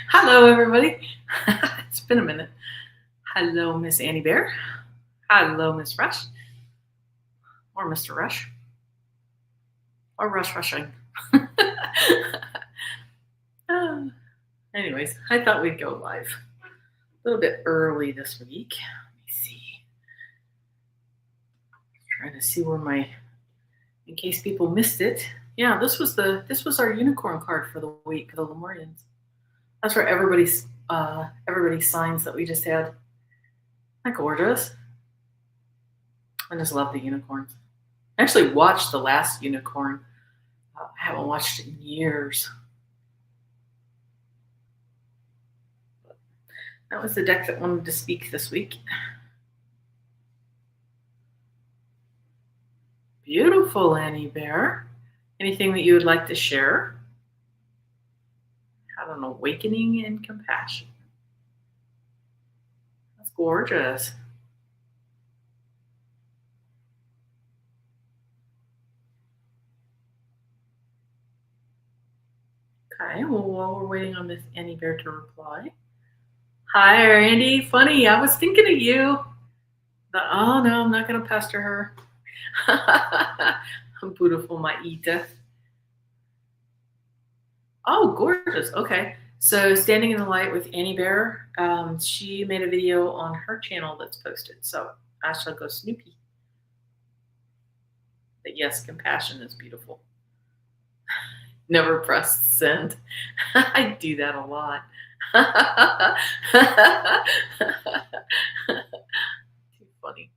Hello, everybody. It's been a minute. Hello, Miss Annie Bear. Hello, Miss Rush. Or Mr. Rush. Or Rush Rushing. Anyways, I thought we'd go live a little bit early this week. Let me see. Trying to see where in case people missed it. Yeah, this was our unicorn card for the week, the Lemurians. That's for everybody's signs that we just had. Isn't that gorgeous? I just love the unicorns. I actually watched the last unicorn. I haven't watched it in years. But that was the deck that wanted to speak this week. Beautiful, Annie Bear. Anything that you would like to share? Had an awakening in compassion. That's gorgeous. Okay, well, while we're waiting on Miss Annie Bear to reply. Hi, Andy. Funny, I was thinking of you. Oh, no, I'm not going to pester her. Beautiful, Maita. Oh, gorgeous. Okay. So, Standing in the Light with Annie Bear. She made a video on her channel that's posted. So, I shall go snoopy. But yes, compassion is beautiful. Never pressed send. I do that a lot. Too funny.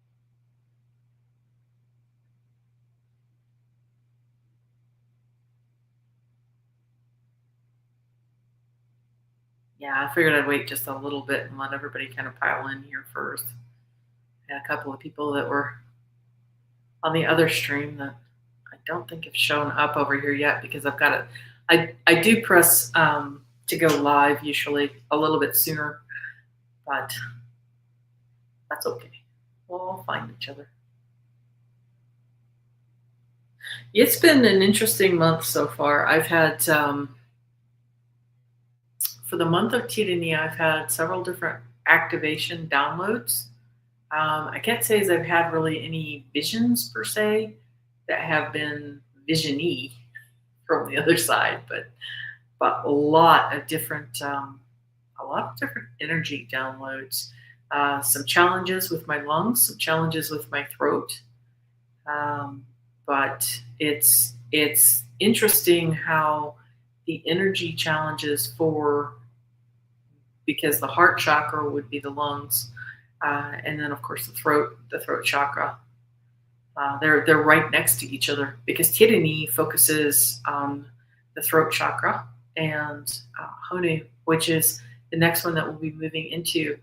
Yeah, I figured I'd wait just a little bit and let everybody kind of pile in here first. I had a couple of people that were on the other stream that I don't think have shown up over here yet because I've got it. I do press to go live usually a little bit sooner, but that's okay. We'll all find each other. It's been an interesting month so far. I've had for the month of Tirani, I've had several different activation downloads. I can't say as I've had really any visions per se that have been vision-y from the other side, but a lot of different energy downloads. Some challenges with my lungs, some challenges with my throat, but it's interesting how the energy challenges because the heart chakra would be the lungs, and then of course the throat chakra. They're right next to each other because Tirani focuses on the throat chakra, and Honu, which is the next one that we'll be moving into,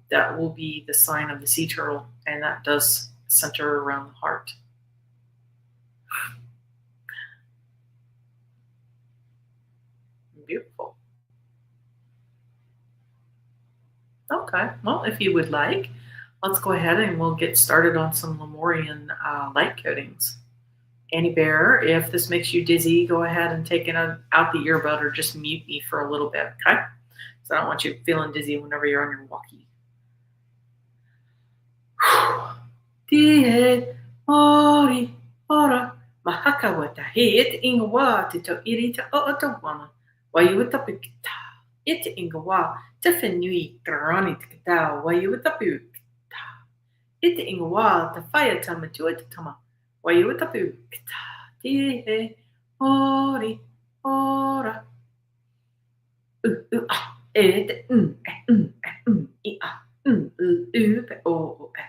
that will be the sign of the sea turtle, and that does center around the heart. Beautiful. Okay, well, if you would like, let's go ahead and we'll get started on some Lemurian light codings. Annie Bear, if this makes you dizzy, go ahead and take it out the earbud or just mute me for a little bit, okay? So I don't want you feeling dizzy whenever you're on your walkie. Tie ori ora mahaka wata he it ingawa te to irita o otawana wayuta pikita it ingawa te fenui karani tikita wayuta pikita it ingawa te fire tama tuita tama wayuta pikita tie ori ora it i pe o pe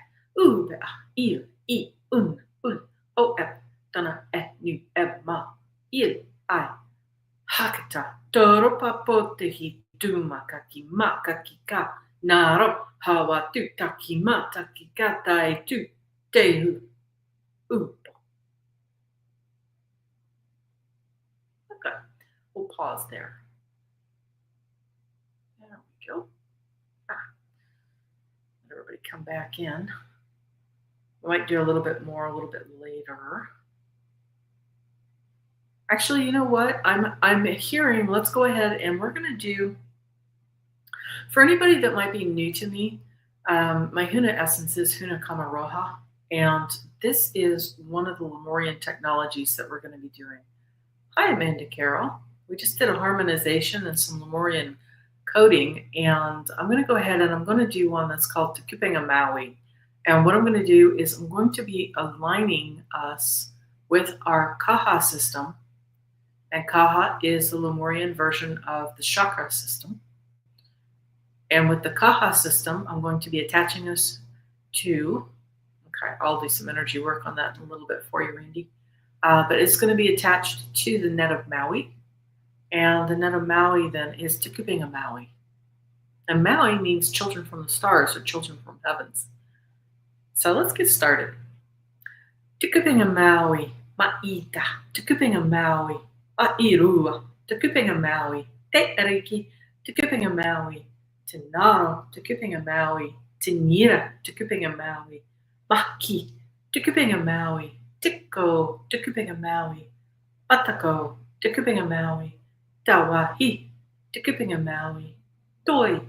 il I un ul o ep dana nu ma il I hakata toro papote hi tumakaki makaki ka naro hawa tu taki mataki katai tu tehu upo. Okay, we'll pause there. There we go. Let everybody come back in. We might do a little bit more a little bit later. Actually, you know what? I'm hearing, let's go ahead and we're going to do For anybody that might be new to me, my Huna essence is Huna Kamaroha, and this is one of the Lemurian technologies that we're going to be doing. Hi, Amanda Carroll. We just did a harmonization and some Lemurian coding, and I'm going to go ahead and I'm going to do one that's called Tukupinga Maui. And what I'm going to do is I'm going to be aligning us with our Kaha system, and Kaha is the Lemurian version of the chakra system. And with the Kaha system, I'm going to be attaching us to, okay, I'll do some energy work on that in a little bit for you, Randy. But it's going to be attached to the net of Maui. And the net of Maui then is Tukupinga Maui. And Maui means children from the stars or children from heavens. So let's get started. Tukupinga Maui, Ma'ita, Tukupinga Maui, A'irua, Tukupinga Maui, Te Ariki, Tukupinga Maui, Tenaro, Tukupinga Maui, Tenira, Tukupinga Maui, Maki, Tukupinga Maui, Tiko, Tukupinga Maui, Patako, Tukupinga Maui, Tawahi, Tukupinga Maui, Toi,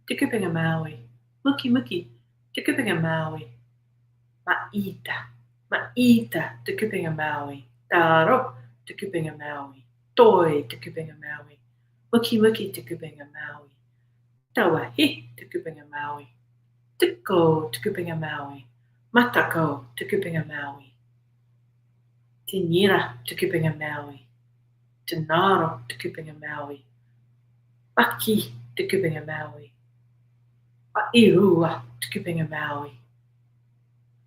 Tukupinga Maui, Muki Muki, Tukupinga Maui, Ma'ita, Ma'ita, Tukupinga Maui, Taro, Tukupinga Maui, Toi, Tukupinga Maui, Muki Muki, Tukupinga Maui, Tawahi, Tukupinga Maui, Tiko, Tukupinga Maui, Matako, Tukupinga Maui, Tinira, Tukupinga Maui, Tenaro, Tukupinga Maui, Maki, Tukupinga Maui, Airua, Tukupinga Maui,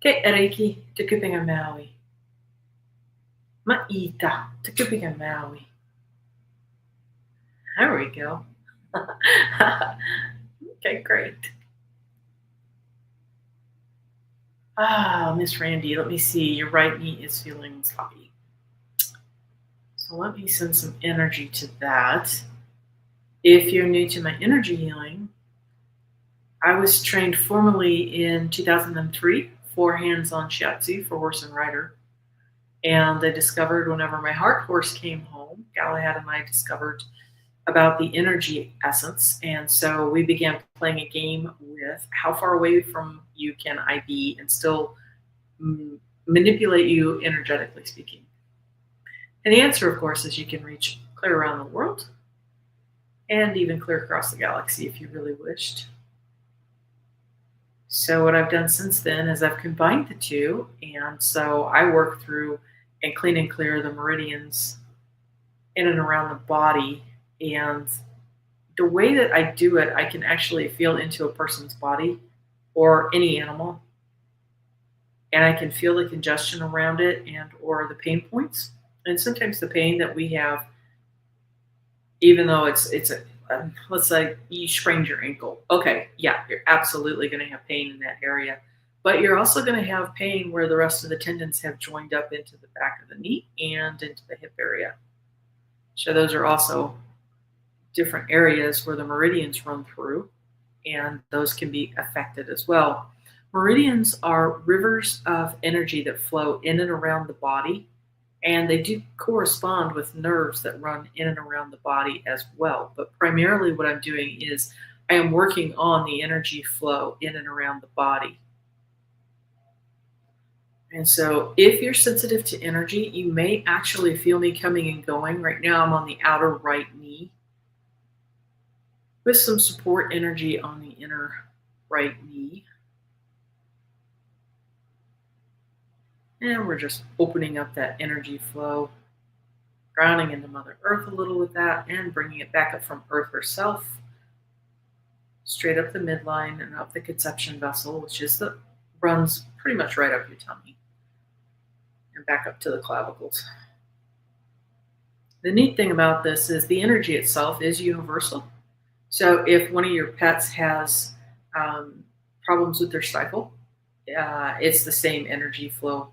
Te Ariki, Tukupinga Maui, Ma'ita, Tukupinga Maui. There we go. Okay, great. Miss Randy, let me see. Your right knee is feeling sloppy. So let me send some energy to that. If you're new to my energy healing, I was trained formally in 2003 for hands-on Shiatsu for horse and rider. And I discovered whenever my heart horse came home, Galahad and I discovered about the energy essence. And so we began playing a game with how far away from you can I be and still manipulate you energetically speaking. And the answer, of course, is you can reach clear around the world and even clear across the galaxy if you really wished. So what I've done since then is I've combined the two. And so I work through and clean and clear the meridians in and around the body. And the way that I do it, I can actually feel into a person's body or any animal. And I can feel the congestion around it and or the pain points. And sometimes the pain that we have, even though it's let's say you sprained your ankle. Okay, yeah, you're absolutely going to have pain in that area. But you're also going to have pain where the rest of the tendons have joined up into the back of the knee and into the hip area. So those are also different areas where the meridians run through, and those can be affected as well. Meridians are rivers of energy that flow in and around the body, and they do correspond with nerves that run in and around the body as well. But primarily what I'm doing is I am working on the energy flow in and around the body. And so if you're sensitive to energy, you may actually feel me coming and going. Right now I'm on the outer right knee with some support energy on the inner right knee. And we're just opening up that energy flow, grounding into Mother Earth a little with that, and bringing it back up from Earth herself, straight up the midline and up the conception vessel, which runs pretty much right up your tummy, and back up to the clavicles. The neat thing about this is the energy itself is universal. So if one of your pets has problems with their stifle, it's the same energy flow.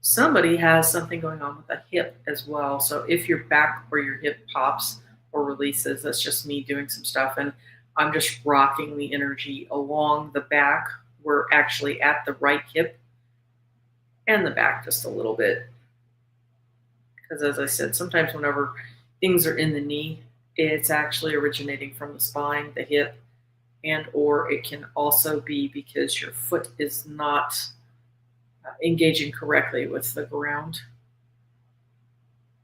Somebody has something going on with the hip as well. So if your back or your hip pops or releases, that's just me doing some stuff. And I'm just rocking the energy along the back. We're actually at the right hip and the back just a little bit. Because as I said, sometimes whenever things are in the knee, it's actually originating from the spine, the hip, and or it can also be because your foot is not engaging correctly with the ground.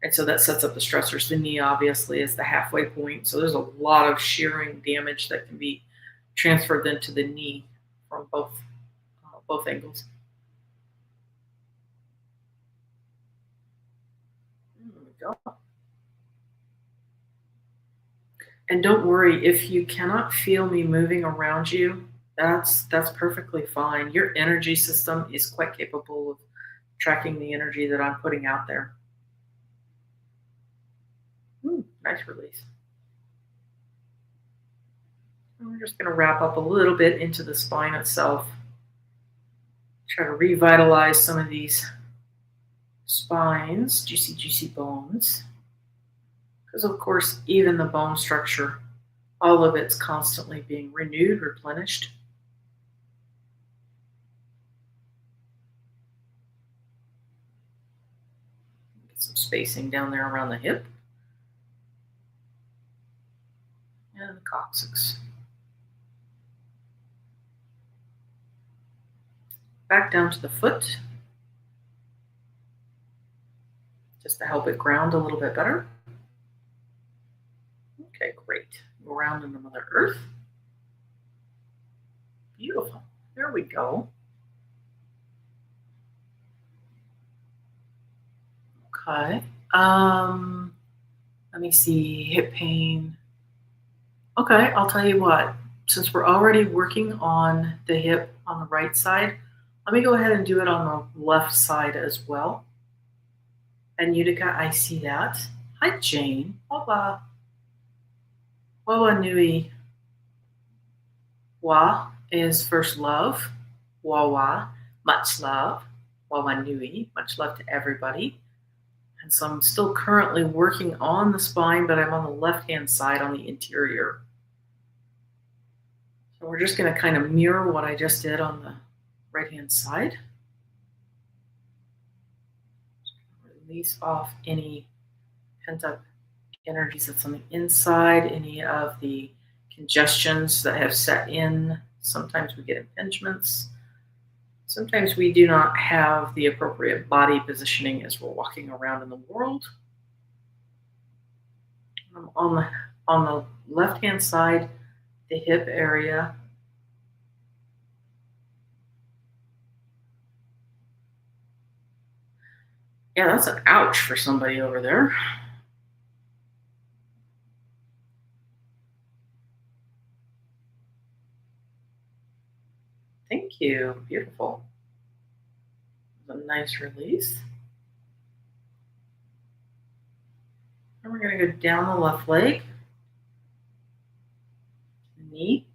And so that sets up the stressors. The knee obviously is the halfway point. So there's a lot of shearing damage that can be transferred into the knee from both angles. There we go. And don't worry if you cannot feel me moving around you. That's perfectly fine. Your energy system is quite capable of tracking the energy that I'm putting out there. Nice release. And we're just going to wrap up a little bit into the spine itself. Try to revitalize some of these spines, juicy bones. Because, of course, even the bone structure, all of it's constantly being renewed, replenished. Get some spacing down there around the hip. And the coccyx. Back down to the foot. Just to help it ground a little bit better. Okay, great. Go around into Mother Earth. Beautiful. There we go. Okay. Let me see. Hip pain. Okay, I'll tell you what. Since we're already working on the hip on the right side, let me go ahead and do it on the left side as well. And Utica, I see that. Hi, Jane. Wawa. Wawa Nui. Wa is first love. Wawa, much love. Wawa Nui, much love to everybody. And so I'm still currently working on the spine, but I'm on the left-hand side on the interior. So we're just going to kind of mirror what I just did on the right-hand side. Release off any pent-up energies that's on the inside, any of the congestions that have set in. Sometimes we get impingements. Sometimes we do not have the appropriate body positioning as we're walking around in the world. On the left-hand side, the hip area. Yeah, that's an ouch for somebody over there. Thank you. Beautiful. A nice release. And we're going to go down the left leg, knee,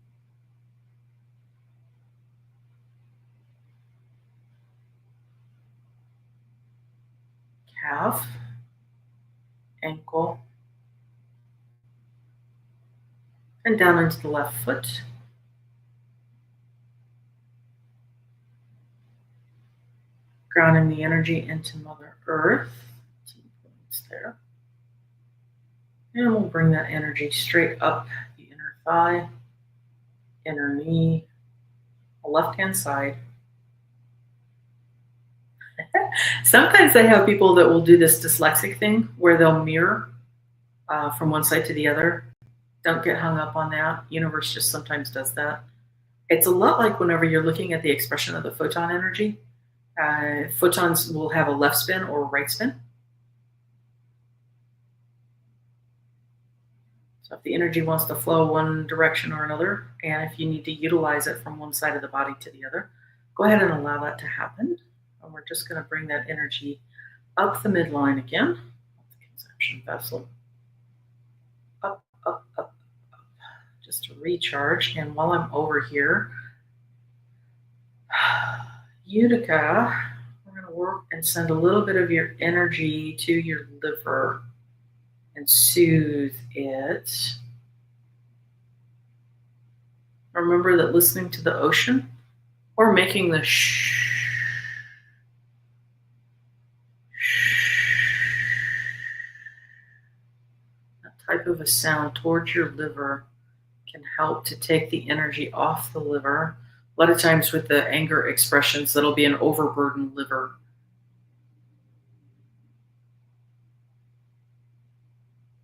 calf, ankle, and down into the left foot. Grounding the energy into Mother Earth. 2 points there. And we'll bring that energy straight up the inner thigh, inner knee, the left-hand side. Sometimes I have people that will do this dyslexic thing where they'll mirror from one side to the other. Don't get hung up on that. Universe just sometimes does that. It's a lot like whenever you're looking at the expression of the photon energy. Photons will have a left spin or a right spin. So if the energy wants to flow one direction or another, and if you need to utilize it from one side of the body to the other, go ahead and allow that to happen. And we're just going to bring that energy up the midline again, the conception vessel. Up, just to recharge. And while I'm over here, Utica, we're going to work and send a little bit of your energy to your liver and soothe it. Remember that listening to the ocean or making the shh type of a sound towards your liver can help to take the energy off the liver. A lot of times with the anger expressions, that'll be an overburdened liver.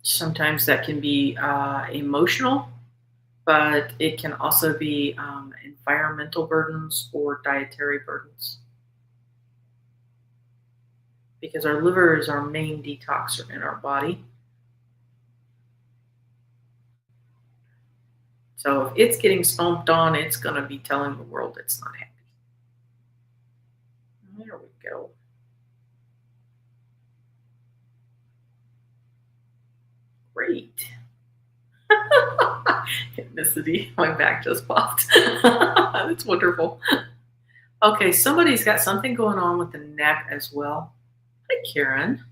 Sometimes that can be emotional, but it can also be environmental burdens or dietary burdens. Because our liver is our main detoxer in our body. So if it's getting stomped on, it's going to be telling the world it's not happy. There we go. Great. Ethnicity. My back just popped. That's wonderful. Okay, somebody's got something going on with the neck as well. Hi, Karen.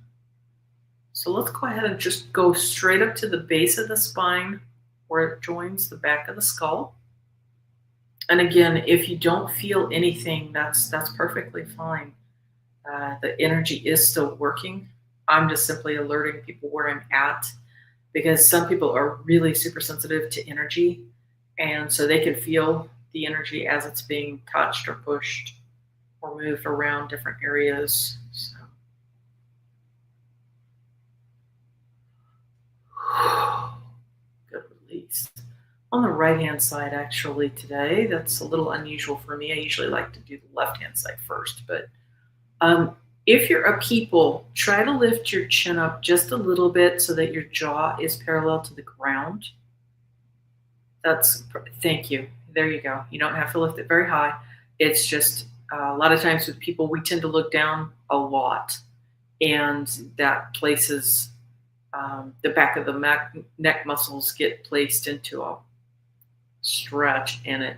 So let's go ahead and just go straight up to the base of the spine where it joins the back of the skull. And again, if you don't feel anything, that's perfectly fine. The energy is still working. I'm just simply alerting people where I'm at, because some people are really super sensitive to energy, and so they can feel the energy as it's being touched or pushed or moved around different areas. So. Good release. On the right-hand side, actually, today, that's a little unusual for me. I usually like to do the left-hand side first, but if you're a people, try to lift your chin up just a little bit so that your jaw is parallel to the ground. Thank you. There you go. You don't have to lift it very high. It's just a lot of times with people, we tend to look down a lot, and that places the back of the neck muscles get placed into a stretch in it.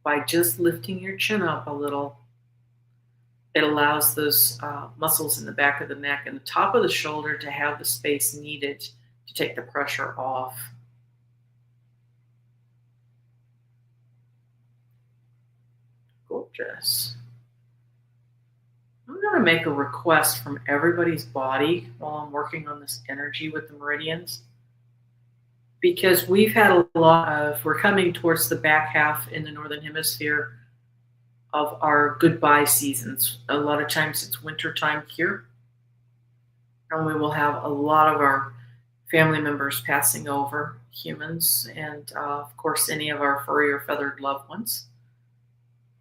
By just lifting your chin up a little, it allows those muscles in the back of the neck and the top of the shoulder to have the space needed to take the pressure off. Gorgeous. I'm going to make a request from everybody's body while I'm working on this energy with the meridians, because we've had we're coming towards the back half in the Northern Hemisphere of our goodbye seasons. A lot of times it's winter time here, and we will have a lot of our family members passing over, humans, and of course any of our furry or feathered loved ones.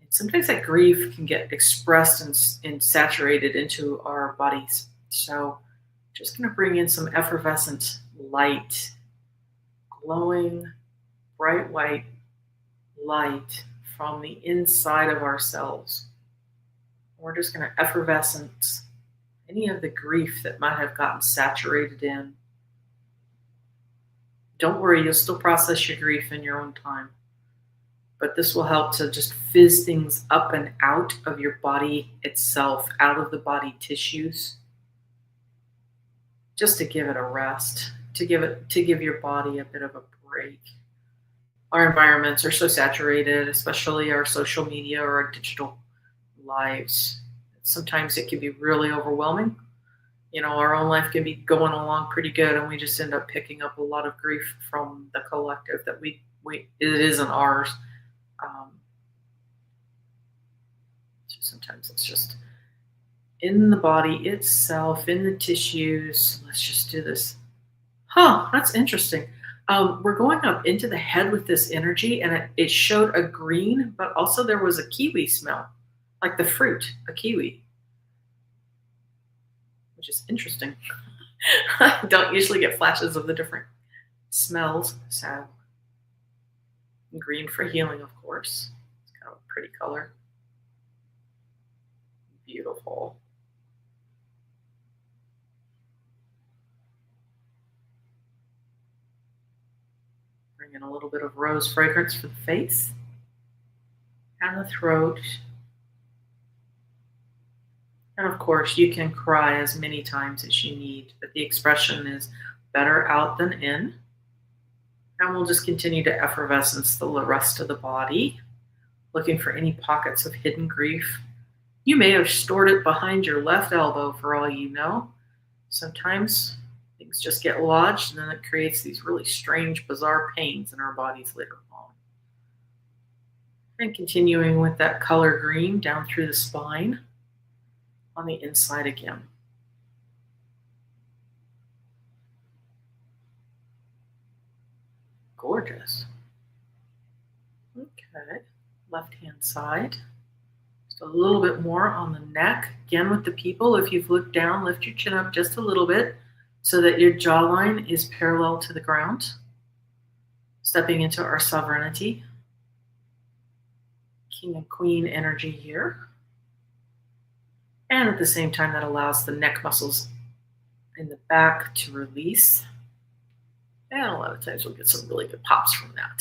And sometimes that grief can get expressed and saturated into our bodies. So just going to bring in some effervescent light, glowing bright white light from the inside of ourselves. We're just going to effervescence any of the grief that might have gotten saturated in. Don't worry, you'll still process your grief in your own time. But this will help to just fizz things up and out of your body itself, out of the body tissues, just to give it a rest, to give your body a bit of a break. Our environments are so saturated, especially our social media or our digital lives. Sometimes it can be really overwhelming. You know, our own life can be going along pretty good, and we just end up picking up a lot of grief from the collective that it isn't ours. So sometimes it's just in the body itself, in the tissues. Let's just do this. That's interesting. We're going up into the head with this energy, and it showed a green, but also there was a kiwi smell, like the fruit, a kiwi, which is interesting. I don't usually get flashes of the different smells. So green for healing, of course. It's kind of a pretty color. Beautiful. Bring in a little bit of rose fragrance for the face and the throat. And of course, you can cry as many times as you need, but the expression is better out than in. And we'll just continue to effervescence the rest of the body, looking for any pockets of hidden grief. You may have stored it behind your left elbow for all you know. Sometimes Things just get lodged, and then it creates these really strange, bizarre pains in our bodies later on. And continuing with that color green down through the spine on the inside again. Gorgeous. Okay, left-hand side. Just a little bit more on the neck. Again, with the people, if you've looked down, lift your chin up just a little bit so that your jawline is parallel to the ground. Stepping into our sovereignty. King and Queen energy here. And at the same time, that allows the neck muscles in the back to release. And a lot of times we'll get some really good pops from that.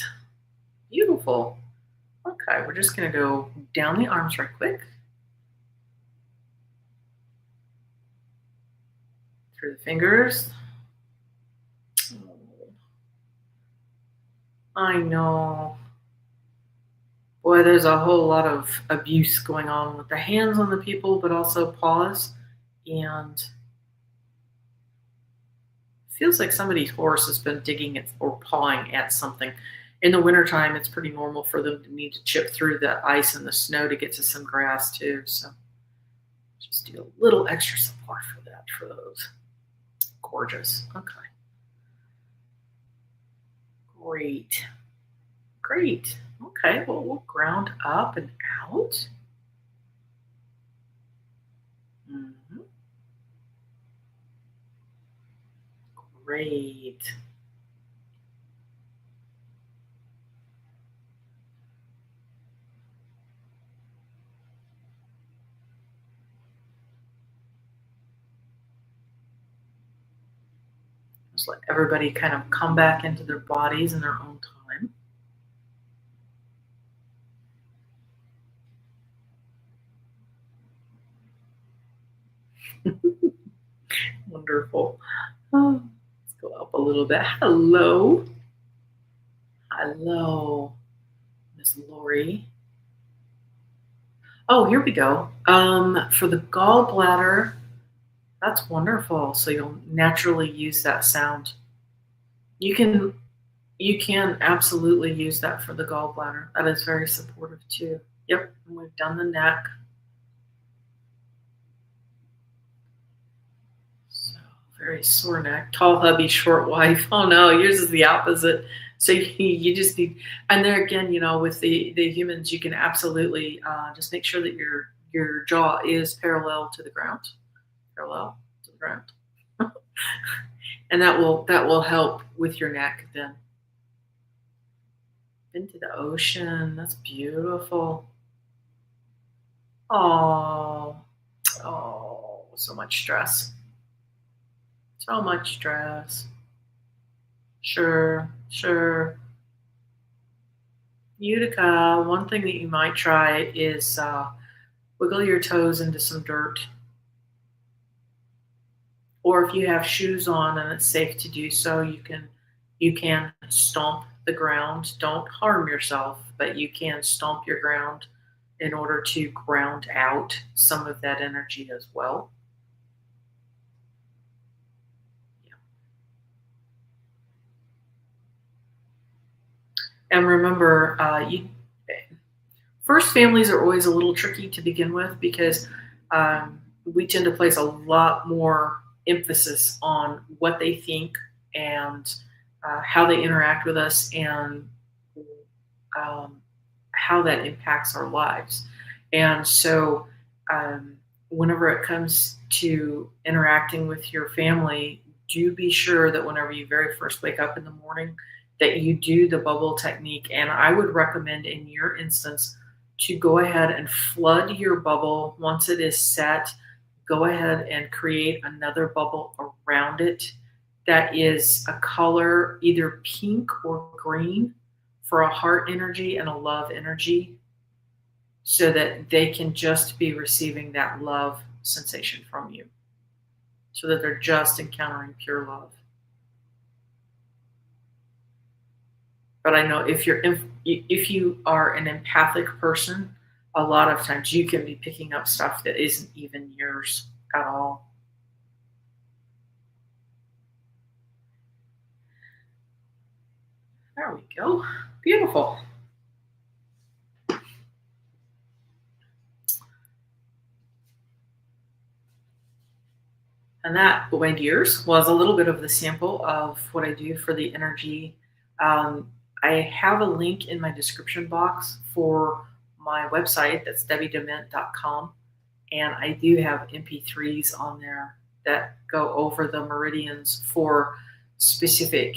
Beautiful. Okay, we're just going to go down the arms right quick. Through the fingers. Oh, I know. Boy, there's a whole lot of abuse going on with the hands on the people, but also paws. And it feels like somebody's horse has been digging it or pawing at something. In the wintertime, it's pretty normal for them to need to chip through the ice and the snow to get to some grass too. So just do a little extra support for that, for those. Gorgeous. Okay. Great. Great. Okay, well, we'll ground up and out. Mm-hmm. Great. Just let everybody kind of come back into their bodies in their own time. Wonderful. Oh, let's go up a little bit. Hello. Hello, Miss Lori. Oh, here we go. For the gallbladder, that's wonderful. So you'll naturally use that sound. You can absolutely use that for the gallbladder. That is very supportive too. Yep, and we've done the neck. So very sore neck. Tall hubby, short wife. Oh no, yours is the opposite. So you just need, and there again, with the humans, you can absolutely just make sure that your jaw is parallel to the ground. Parallel to the ground. And that will help with your neck then. Into the ocean. That's beautiful. Oh, so much stress. So much stress. Sure. Utica, one thing that you might try is wiggle your toes into some dirt. Or if you have shoes on and it's safe to do so, you can stomp the ground. Don't harm yourself, but you can stomp your ground in order to ground out some of that energy as well. Yeah. And remember, first families are always a little tricky to begin with because we tend to place a lot more emphasis on what they think and how they interact with us and how that impacts our lives. And so whenever it comes to interacting with your family, do be sure that whenever you very first wake up in the morning that you do the bubble technique. And I would recommend in your instance to go ahead and flood your bubble. Once it is set, go ahead and create another bubble around it that is a color either pink or green for a heart energy and a love energy so that they can just be receiving that love sensation from you so that they're just encountering pure love. But I know if you are an empathic person, a lot of times you can be picking up stuff that isn't even yours at all. There we go. Beautiful. And that, my dears, was a little bit of the sample of what I do for the energy. I have a link in my description box for my website. That's debbiedement.com. And I do have MP3s on there that go over the meridians for specific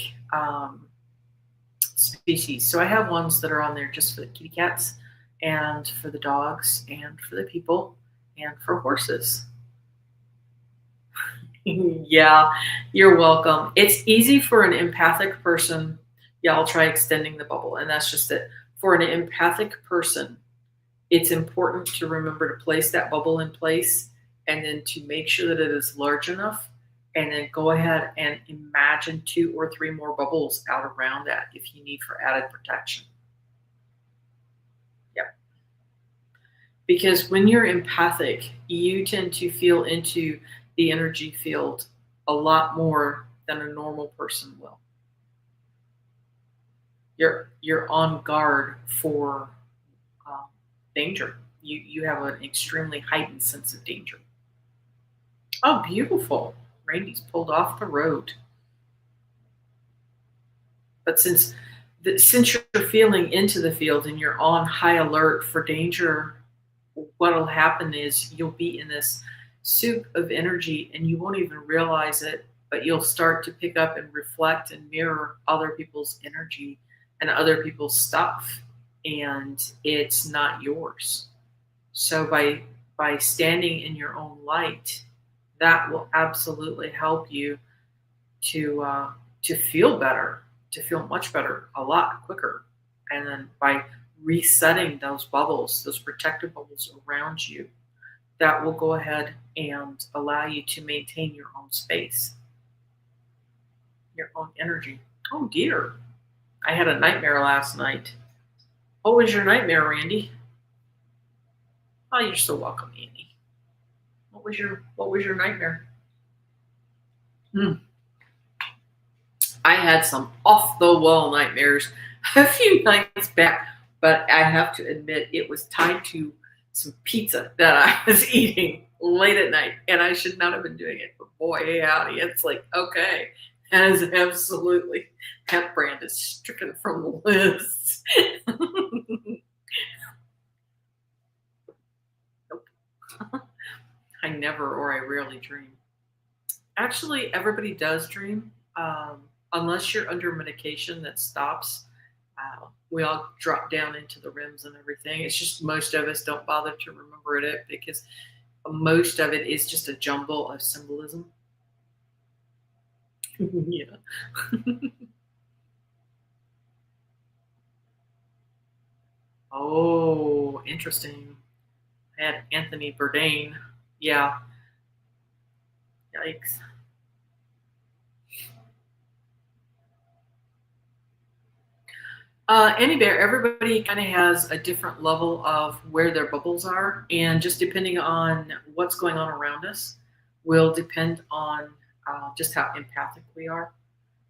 species. So I have ones that are on there just for the kitty cats and for the dogs and for the people and for horses. Yeah, you're welcome. It's easy for an empathic person. Yeah, I'll try extending the bubble. And that's just it. For an empathic person, it's important to remember to place that bubble in place and then to make sure that it is large enough. And then go ahead and imagine 2 or 3 more bubbles out around that if you need for added protection. Yep. Because when you're empathic, you tend to feel into the energy field a lot more than a normal person will. You're on guard for danger. You have an extremely heightened sense of danger. Oh, beautiful. Randy's pulled off the road. But since you're feeling into the field and you're on high alert for danger, what'll happen is you'll be in this soup of energy and you won't even realize it, but you'll start to pick up and reflect and mirror other people's energy and other people's stuff, and it's not yours. So by standing in your own light, that will absolutely help you to feel better, to feel much better a lot quicker. And then by resetting those bubbles, those protective bubbles around you, that will go ahead and allow you to maintain your own space, your own energy. Oh dear, I had a nightmare last night. What was your nightmare, Randy? Oh, you're so welcome, Andy. What was your nightmare? I had some off the wall nightmares a few nights back, but I have to admit it was tied to some pizza that I was eating late at night, and I should not have been doing it. But boy, howdy, it's like, okay, that is absolutely, that brand is stricken from the list. Nope. I never or I rarely dream. Actually, everybody does dream, unless you're under medication that stops. We all drop down into the REMs and everything. It's just most of us don't bother to remember it because most of it is just a jumble of symbolism. Yeah. Oh, interesting. I had Anthony Bourdain. Yeah. Yikes. Bear, everybody kind of has a different level of where their bubbles are, and just depending on what's going on around us will depend on just how empathic we are.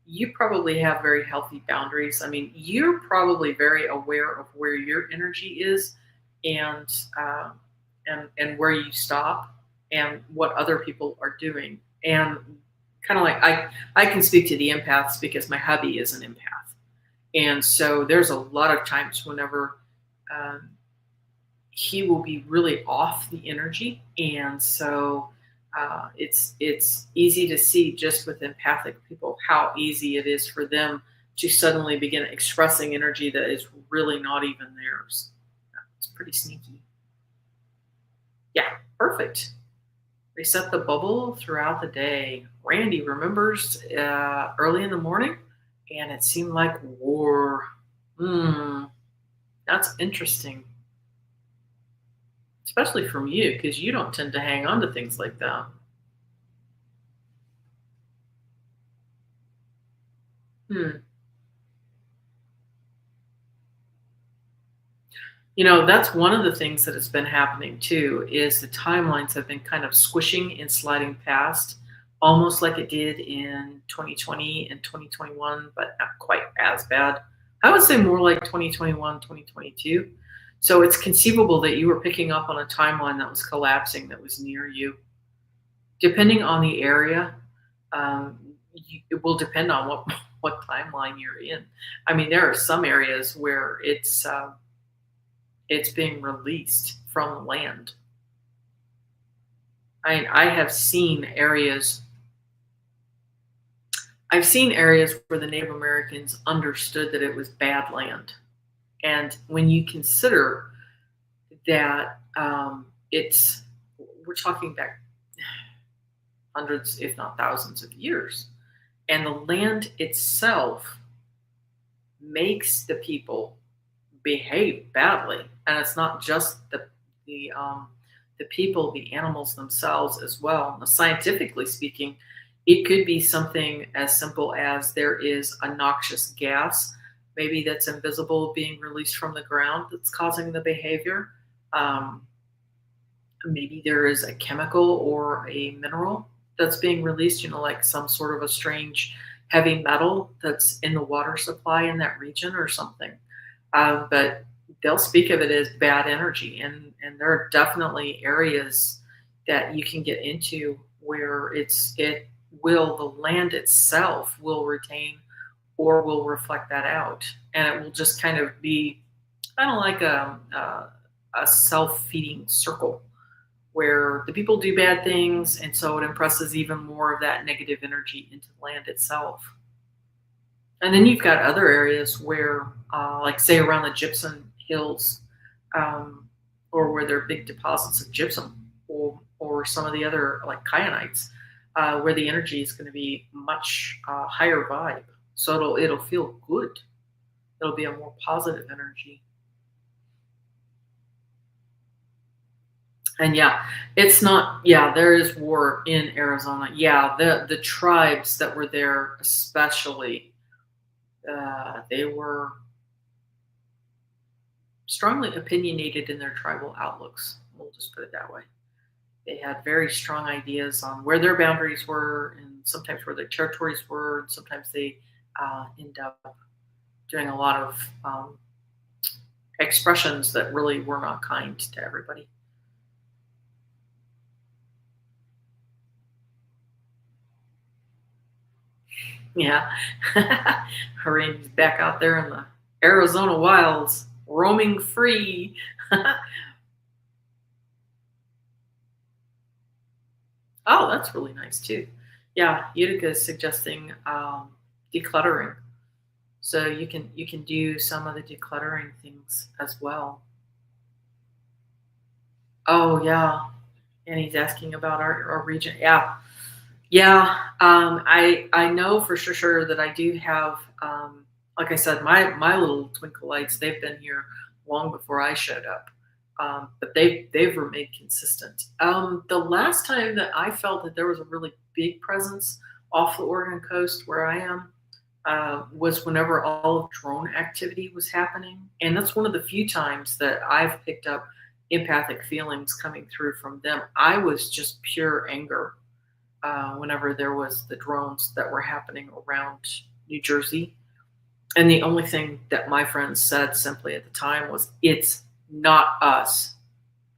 You probably have very healthy boundaries. I mean, you're probably very aware of where your energy is and where you stop and what other people are doing. And kind of like I can speak to the empaths because my hubby is an empath. And so there's a lot of times whenever he will be really off the energy. And so it's easy to see just with empathic people how easy it is for them to suddenly begin expressing energy that is really not even theirs. It's pretty sneaky. Yeah, perfect. Reset the bubble throughout the day. Randy remembers early in the morning, and it seemed like war. That's interesting. Especially from you, because you don't tend to hang on to things like that. You know, that's one of the things that has been happening too, is the timelines have been kind of squishing and sliding past, almost like it did in 2020 and 2021, but not quite as bad. I would say more like 2021, 2022. So it's conceivable that you were picking up on a timeline that was collapsing that was near you. Depending on the area, it will depend on what timeline you're in. I mean, there are some areas where it's being released from the land. I have seen areas. I've seen areas where the Native Americans understood that it was bad land, and when you consider that we're talking back hundreds, if not thousands, of years, and the land itself makes the people behave badly, and it's not just the people, the animals themselves as well. Now, scientifically speaking, it could be something as simple as there is a noxious gas, maybe that's invisible, being released from the ground that's causing the behavior. Um, Maybe there is a chemical or a mineral that's being released, like some sort of a strange heavy metal that's in the water supply in that region or something. But they'll speak of it as bad energy, and there are definitely areas that you can get into where the land itself will retain or will reflect that out, and it will just kind of be kind of like a self-feeding circle where the people do bad things, and so it impresses even more of that negative energy into the land itself. And then you've got other areas where, like say around the gypsum hills, um, or where there are big deposits of gypsum, or some of the other like kyanites, where the energy is going to be much higher vibe. So it'll feel good. It'll be a more positive energy. And yeah, it's not. Yeah, there is war in Arizona. Yeah, the tribes that were there, especially, they were strongly opinionated in their tribal outlooks. We'll just put it that way. They had very strong ideas on where their boundaries were, and sometimes where their territories were. And sometimes they end up doing a lot of expressions that really were not kind to everybody. Yeah. Randy's back out there in the Arizona wilds, roaming free. Oh, that's really nice too. Yeah, Utica is suggesting decluttering, so you can do some of the decluttering things as well. Oh yeah, and he's asking about our region. Yeah, yeah. I know for sure that I do have. Like I said, my little twinkle lights. They've been here long before I showed up, but they've remained consistent. The last time that I felt that there was a really big presence off the Oregon coast where I am was whenever all of drone activity was happening, and that's one of the few times that I've picked up empathic feelings coming through from them. I was just pure anger whenever there was the drones that were happening around New Jersey. And the only thing that my friends said simply at the time was, "It's not us.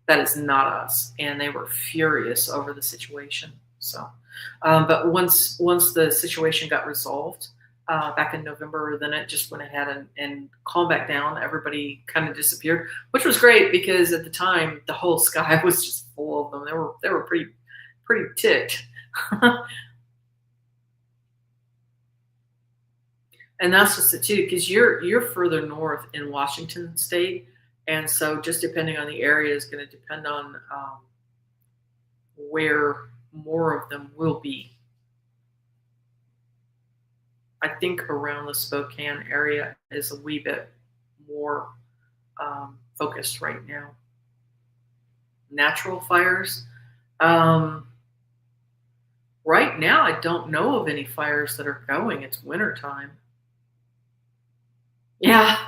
That is not us." And they were furious over the situation. So, but once the situation got resolved back in November, then it just went ahead and calmed back down. Everybody kind of disappeared, which was great because at the time the whole sky was just full of them. They were pretty ticked. And that's just it too, because you're further north in Washington State, and so just depending on the area is going to depend on where more of them will be. I think around the Spokane area is a wee bit more focused right now. Natural fires. Um, right now, I don't know of any fires that are going. It's wintertime. Yeah,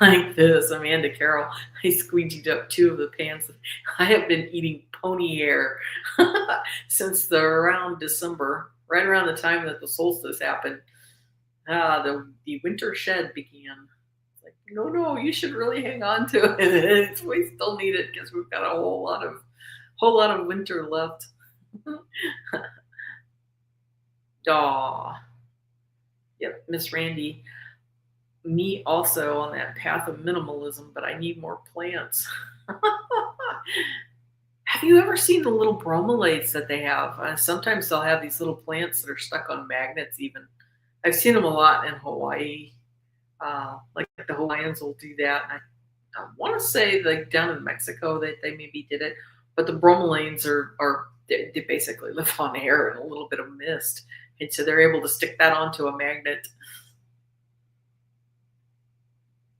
like this, Amanda Carroll. I squeegeed up two of the pans. I have been eating pony hair since around December, right around the time that the solstice happened. The winter shed began. No, you should really hang on to it. We still need it because we've got a whole lot of winter left. Aw. Yep, Miss Randy. Me also on that path of minimalism, but I need more plants. Have you ever seen the little bromelates that they have? Sometimes they'll have these little plants that are stuck on magnets, even. I've seen them a lot in Hawaii. Like the Hawaiians will do that. And I want to say, like down in Mexico, that they maybe did it. But the bromelanes are they basically live on air and a little bit of mist. And so they're able to stick that onto a magnet.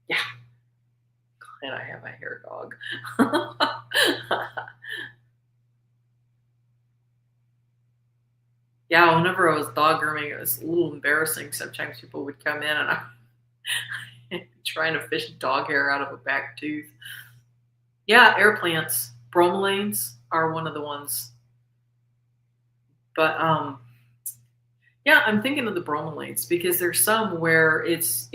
Yeah, and I have a hair dog. Yeah, whenever I was dog grooming, it was a little embarrassing. Sometimes people would come in and I'm trying to fish dog hair out of a back tooth. Yeah, air plants, bromelains are one of the ones. But yeah, I'm thinking of the bromelains because there's some where it's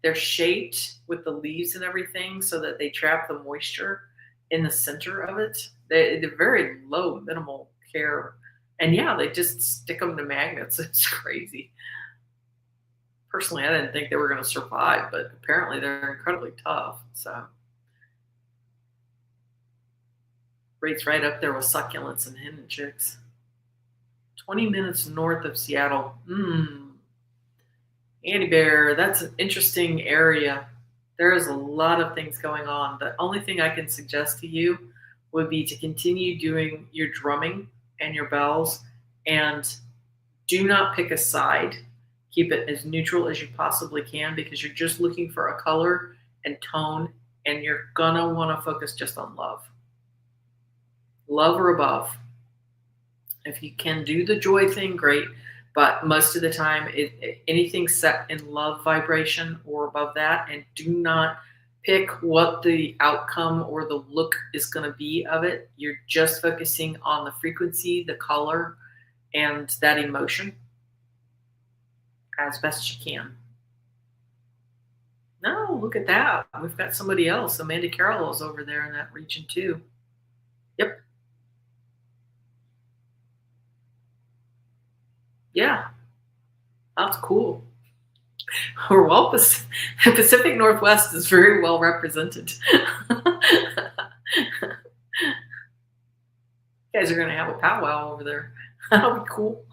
they're shaped with the leaves and everything so that they trap the moisture in the center of it. They're very low, minimal care, and yeah, they just stick them to magnets. It's crazy. Personally, I didn't think they were going to survive, but apparently they're incredibly tough. So rates right up there with succulents and hidden chicks. 20 minutes north of Seattle. Andy Bear, that's an interesting area. There is a lot of things going on. The only thing I can suggest to you would be to continue doing your drumming and your bells and do not pick a side. Keep it as neutral as you possibly can because you're just looking for a color and tone, and you're gonna want to focus just on love. Love or above. If you can do the joy thing, great. But most of the time, anything set in love vibration or above that, and do not pick what the outcome or the look is going to be of it. You're just focusing on the frequency, the color, and that emotion as best you can. No, look at that. We've got somebody else. Amanda Carroll is over there in that region too. Yep. Yeah, that's cool. We're well, Pacific Northwest is very well represented. You guys are going to have a powwow over there. That'll be cool.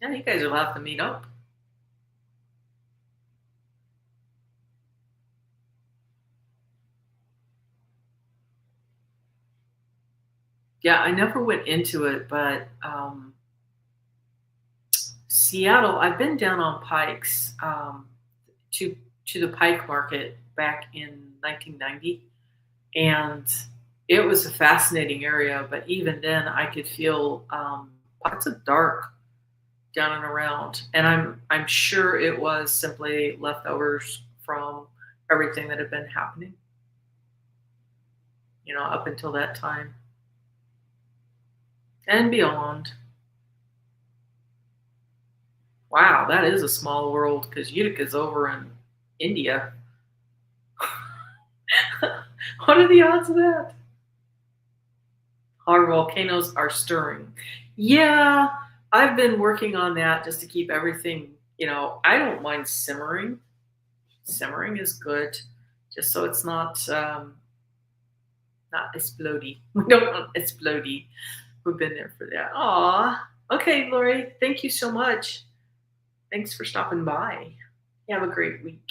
Yeah, you guys will have to meet up. Yeah, I never went into it, but Seattle, I've been down on Pikes to the Pike Market back in 1990, and it was a fascinating area. But even then, I could feel pockets of dark down and around, and I'm sure it was simply leftovers from everything that had been happening, up until that time and beyond. Wow, that is a small world because Utica's over in India. What are the odds of that? Our volcanoes are stirring. Yeah, I've been working on that just to keep everything, I don't mind simmering. Simmering is good, just so it's not explodey. We don't want explodey. We've been there for that. Aw. Okay, Lori, thank you so much. Thanks for stopping by. You have a great week.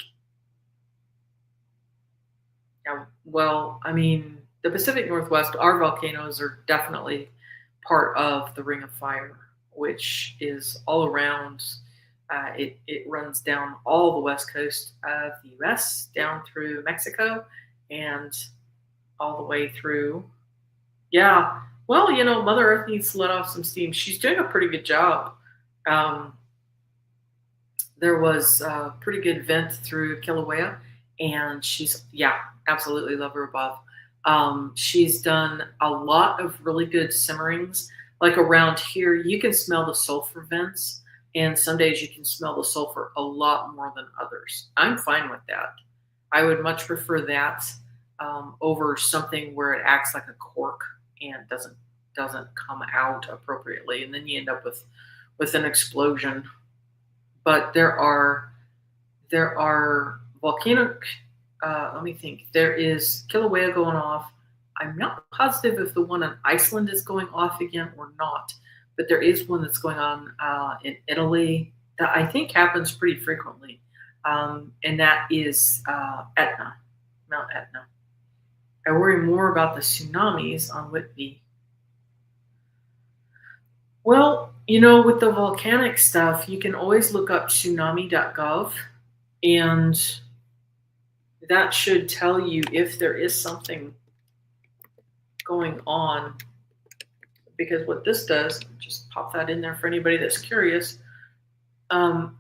Yeah, well, I mean, the Pacific Northwest, our volcanoes are definitely part of the Ring of Fire, which is all around. It runs down all the west coast of the U.S., down through Mexico, and all the way through. Yeah, well, Mother Earth needs to let off some steam. She's doing a pretty good job. There was a pretty good vent through Kilauea, and yeah, absolutely love her above. She's done a lot of really good simmerings. Like around here, you can smell the sulfur vents, and some days you can smell the sulfur a lot more than others. I'm fine with that. I would much prefer that over something where it acts like a cork and doesn't come out appropriately, and then you end up with an explosion. But there are volcanic. Let me think. There is Kilauea going off. I'm not positive if the one in Iceland is going off again or not, but there is one that's going on in Italy that I think happens pretty frequently, and that is Etna, Mount Etna. I worry more about the tsunamis on Whitby. Well, with the volcanic stuff, you can always look up tsunami.gov, and that should tell you if there is something going on. Because what this does, just pop that in there for anybody that's curious.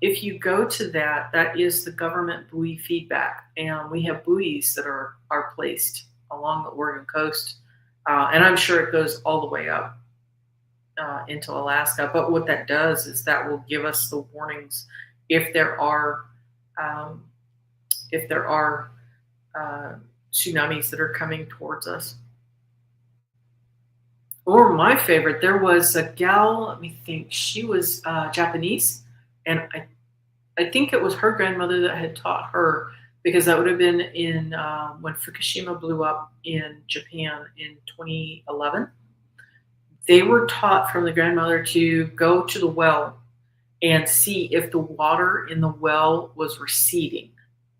If you go to that is the government buoy feedback, and we have buoys that are placed along the Oregon coast, and I'm sure it goes all the way up into Alaska. But what that does is that will give us the warnings if there are tsunamis that are coming towards us. Or my favorite, there was a gal, let me think, she was Japanese, and I think it was her grandmother that had taught her, because that would have been in when Fukushima blew up in Japan in 2011. They were taught from the grandmother to go to the well and see if the water in the well was receding.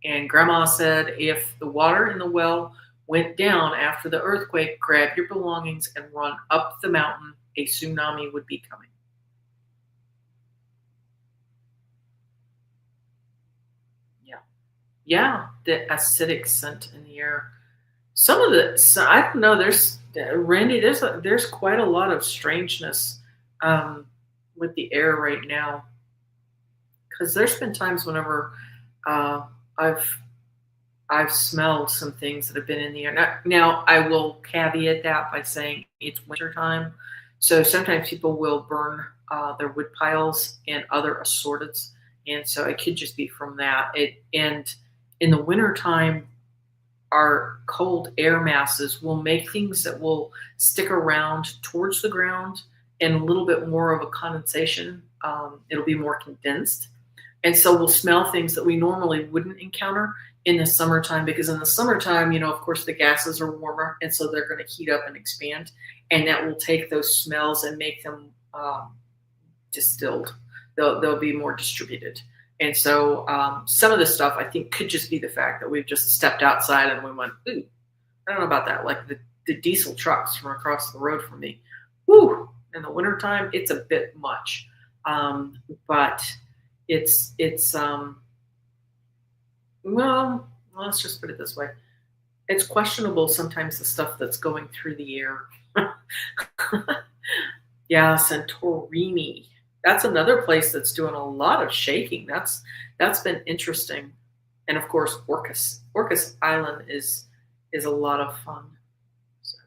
And grandma said if the water in the well went down after the earthquake, grab your belongings and run up the mountain. A tsunami would be coming. Yeah, the acidic scent in the air. Some of I don't know. There's Randy. There's quite a lot of strangeness with the air right now. Because there's been times whenever I've smelled some things that have been in the air. Now I will caveat that by saying it's wintertime, so sometimes people will burn their wood piles and other assorteds, and so it could just be from that. And in the wintertime, our cold air masses will make things that will stick around towards the ground and a little bit more of a condensation. It'll be more condensed. And so we'll smell things that we normally wouldn't encounter in the summertime, because in the summertime, of course, the gases are warmer, and so they're going to heat up and expand, and that will take those smells and make them distilled. They'll be more distributed. And so some of this stuff, I think, could just be the fact that we've just stepped outside and we went, ooh, I don't know about that. Like the diesel trucks from across the road from me. Whew, in the wintertime, it's a bit much. But it's well, let's just put it this way. It's questionable sometimes, the stuff that's going through the air. Yeah, Santorini. That's another place that's doing a lot of shaking. That's been interesting. And of course, Orcas. Orcas Island is a lot of fun. So,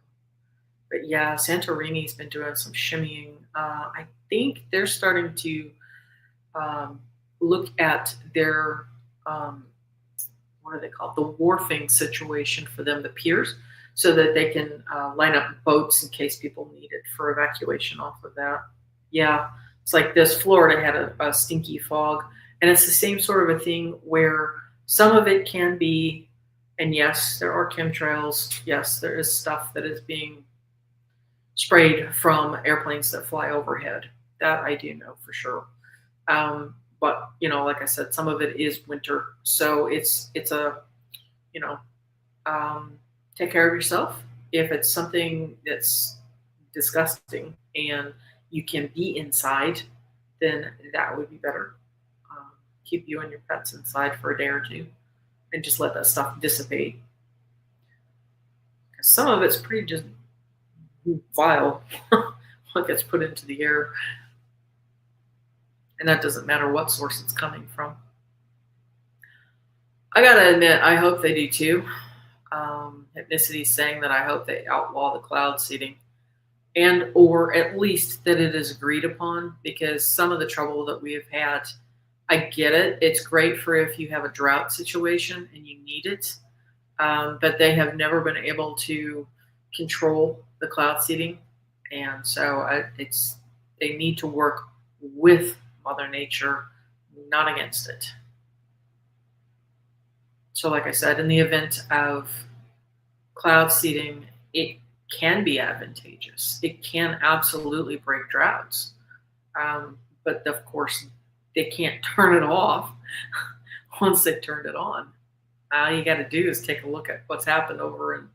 but yeah, Santorini's been doing some shimmying. I think they're starting to look at their what are they called? The wharfing situation for them, the piers, so that they can line up boats in case people need it for evacuation off of that. Yeah, it's like this. Florida had a stinky fog, and it's the same sort of a thing where some of it can be, and yes, there are chemtrails. Yes, there is stuff that is being sprayed from airplanes that fly overhead. That I do know for sure. But like I said, some of it is winter, so it's a take care of yourself. If it's something that's disgusting and you can be inside, then that would be better. Keep you and your pets inside for a day or two, and just let that stuff dissipate. Some of it's pretty just vile, what gets put into the air. And that doesn't matter what source it's coming from. I gotta admit, I hope they do too. Hypnicity's saying that I hope they outlaw the cloud seeding. and or at least that it is agreed upon, because some of the trouble that we have had, I get it. It's great for if you have a drought situation and you need it, but they have never been able to control the cloud seeding, and so they need to work with Mother Nature, not against it. So, like I said, in the event of cloud seeding, it can be advantageous. It can absolutely break droughts, but of course, they can't turn it off once they've turned it on. All you got to do is take a look at what's happened over in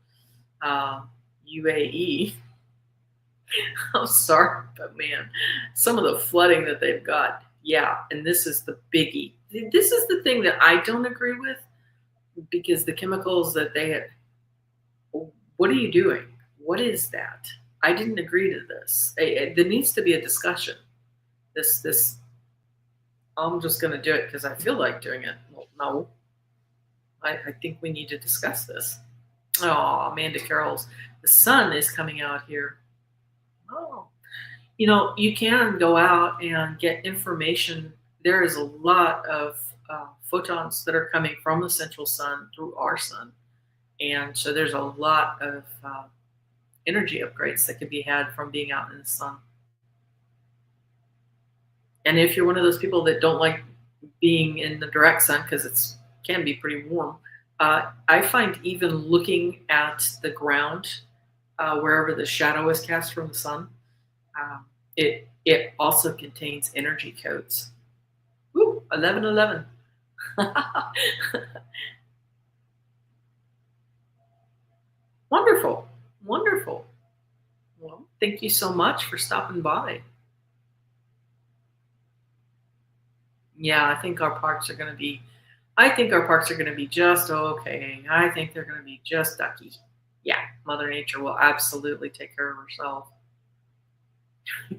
UAE. I'm sorry, but man, some of the flooding that they've got, yeah, and this is the biggie. This is the thing that I don't agree with, because the chemicals that they had, what are you doing? What is that? I didn't agree to this. There needs to be a discussion. This, I'm just going to do it because I feel like doing it. Well, no, I think we need to discuss this. Oh, Amanda Carroll's, the sun is coming out here. Oh, you can go out and get information. There is a lot of photons that are coming from the central sun through our sun. And so there's a lot of energy upgrades that can be had from being out in the sun. And if you're one of those people that don't like being in the direct sun because it can be pretty warm, I find even looking at the ground, wherever the shadow is cast from the sun, it also contains energy codes. Woo, 1111. Wonderful. Wonderful. Well, thank you so much for stopping by. Yeah, I think our parks are going to be just okay. I think they're going to be just ducky. Yeah, Mother Nature will absolutely take care of herself.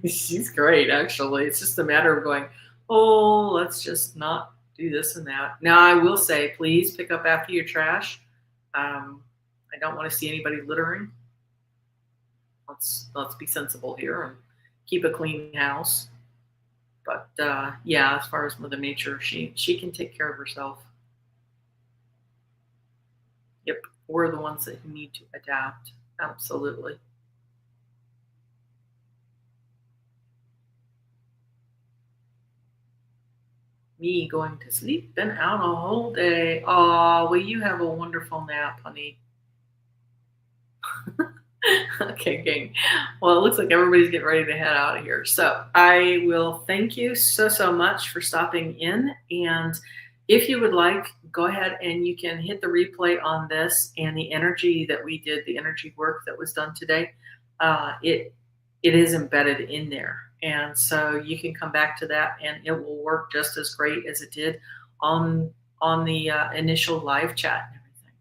She's great, actually. It's just a matter of going, oh, let's just not do this and that. Now, I will say, please pick up after your trash. I don't want to see anybody littering. Let's be sensible here and keep a clean house. But yeah, as far as Mother Nature, she can take care of herself. Yep, we're the ones that need to adapt. Absolutely. Me going to sleep, been out a whole day. Oh, well, you have a wonderful nap, honey. Okay, gang. Well, it looks like everybody's getting ready to head out of here. So I will thank you so much for stopping in. And if you would like, go ahead and you can hit the replay on this and the energy that we did, the energy work that was done today. It is embedded in there. And so you can come back to that and it will work just as great as it did on the initial live chat and everything.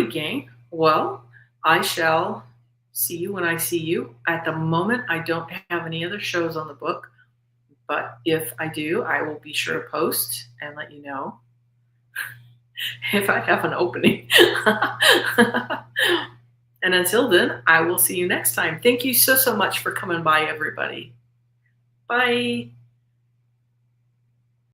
Alrighty, gang. Well, I shall see you when I see you. At the moment, I don't have any other shows on the book, but if I do, I will be sure to post and let you know if I have an opening. And until then, I will see you next time. Thank you so much for coming by, everybody. Bye.